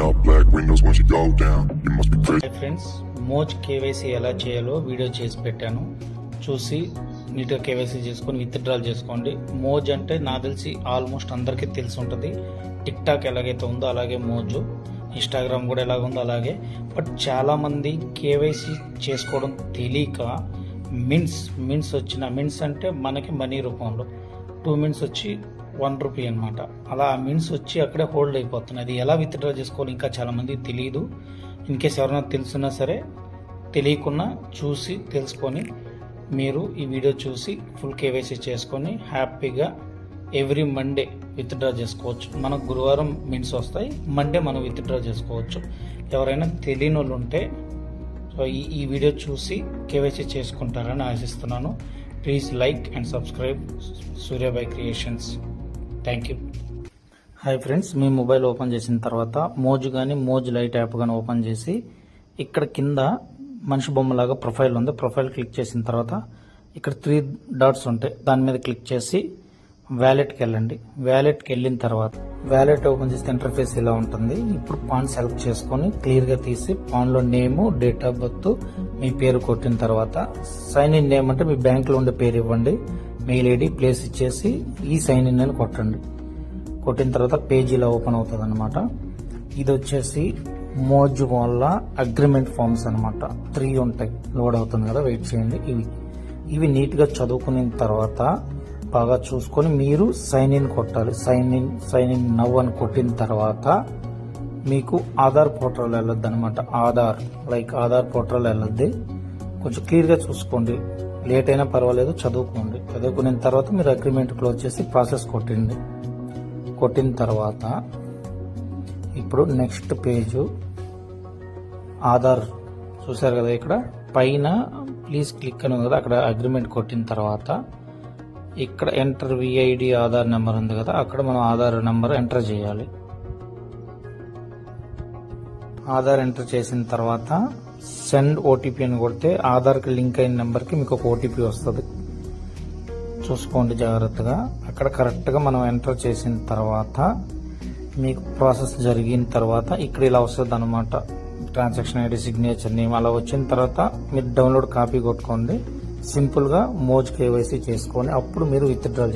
up, black windows when she go down. You must be crazy. Friends, Moj KYC ఎలా చేయాలో video చేసి పెట్టాను. చూసి నీట్గా కేవైసీ చేసుకొని విత్డ్రాల్ చేసుకోండి. మోజ్ అంటే నాకు తెలిసి ఆల్మోస్ట్ అందరికీ తెలిసి ఉంటుంది. టిక్ టాక్ ఎలాగైతే ఉందో అలాగే మోజు, ఇన్స్టాగ్రామ్ కూడా ఎలాగ ఉందో అలాగే. బట్ చాలామంది కేవైసీ చేసుకోవడం తెలియక మిన్స్ వచ్చిన మిన్స్ అంటే మనకి మనీ రూపంలో 2 మిన్స్ వచ్చి 1 రూపీ అనమాట. అలా మిన్స్ వచ్చి అక్కడే హోల్డ్ అయిపోతున్నాయి. అది ఎలా విత్డ్రా చేసుకోవాలి ఇంకా చాలామంది తెలియదు. ఇన్కేస్ ఎవరైనా తెలుసున్నా సరే తెలియకున్నా చూసి తెలుసుకొని మీరు ఈ వీడియో చూసి ఫుల్ కేవైసీ చేసుకొని హ్యాపీగా ఎవ్రీ మండే విత్డ్రా చేసుకోవచ్చు. మనకు గురువారం మిన్స్ వస్తాయి, మండే మనం విత్డ్రా చేసుకోవచ్చు. ఎవరైనా తెలియని వాళ్ళు ఉంటే సో ఈ వీడియో చూసి కేవైసీ చేసుకుంటారని ఆశిస్తున్నాను. Please like and subscribe సూర్యాబాయ్ creations. Thank you. Hi friends, me mobile open చేసిన తర్వాత మోజ్ కానీ మోజ్ లైట్ యాప్ కానీ ఓపెన్ చేసి ఇక్కడ కింద మనిషి బొమ్మలాగా ప్రొఫైల్ ఉంది. ప్రొఫైల్ క్లిక్ చేసిన తర్వాత ఇక్కడ 3 డాట్స్ ఉంటాయి. దాని మీద క్లిక్ చేసి వ్యాలెట్కి వెళ్ళండి. వ్యాలెట్కి వెళ్ళిన తర్వాత వ్యాలెట్ ఓపెన్ చేస్తే ఇంటర్ఫేస్ ఇలా ఉంటుంది. ఇప్పుడు పాన్ సెలెక్ట్ చేసుకొని క్లియర్గా తీసి పాన్లో నేము, డేట్ ఆఫ్ బర్త్, మీ పేరు కొట్టిన తర్వాత సైన్ ఇన్ నేమ్ అంటే మీ బ్యాంకులో ఉండే పేరు ఇవ్వండి. మెయిల్ ఐడి ప్లేస్ ఇచ్చేసి ఈ సైన్ ఇన్ అని కొట్టండి. కొట్టిన తర్వాత పేజ్ ఇలా ఓపెన్ అవుతుంది అనమాట. ఇది వచ్చేసి మోజ్ వల్ల అగ్రిమెంట్ ఫార్మ్స్ అనమాట. 3 ఉంటాయి, లోడ్ అవుతుంది కదా, వెయిట్ చేయండి. ఇవి నీట్గా చదువుకున్న తర్వాత బాగా చూసుకొని మీరు సైన్ ఇన్ కొట్టాలి. సైన్ ఇన్ నవ్ అని కొట్టిన తర్వాత మీకు ఆధార్ పోర్టల్ వెళ్ళొద్దు అనమాట. ఆధార్ పోర్టల్ వెళ్ళొద్ది. కొంచెం క్లియర్గా చూసుకోండి. లేట్ అయినా పర్వాలేదు, చదువుకోండి. చదువుకున్న తర్వాత మీరు అగ్రిమెంట్ క్లోజ్ చేసి ప్రాసెస్ కొట్టండి. కొట్టిన తర్వాత ఇప్పుడు నెక్స్ట్ పేజు ఆధార్ చూసారు కదా, ఇక్కడ పైన ప్లీజ్ క్లిక్ అని ఉంది కదా, అక్కడ అగ్రిమెంట్ కొట్టిన తర్వాత ఇక్కడ ఎంటర్ విఐడి ఆధార్ నెంబర్ ఉంది కదా, అక్కడ మనం ఆధార్ నెంబర్ ఎంటర్ చేయాలి. ఆధార్ ఎంటర్ చేసిన తర్వాత సెండ్ ఓటీపీ అని కొడితే ఆధార్కి లింక్ అయిన నెంబర్కి మీకు ఒక ఓటీపీ వస్తుంది. చూసుకోండి జాగ్రత్తగా. అక్కడ కరెక్ట్గా మనం ఎంటర్ చేసిన తర్వాత మీకు ప్రాసెస్ జరిగిన తర్వాత ఇక్కడ ఇలా వస్తుంది అనమాట. ట్రాన్సాక్షన్ ఐడి, సిగ్నేచర్ నేమ్ అలా వచ్చిన తర్వాత మీరు డౌన్లోడ్ కాపీ కొట్టుకోండి. సింపుల్గా మోజ్ కేవైసీ చేసుకొని అప్పుడు మీరు విత్డ్రాల్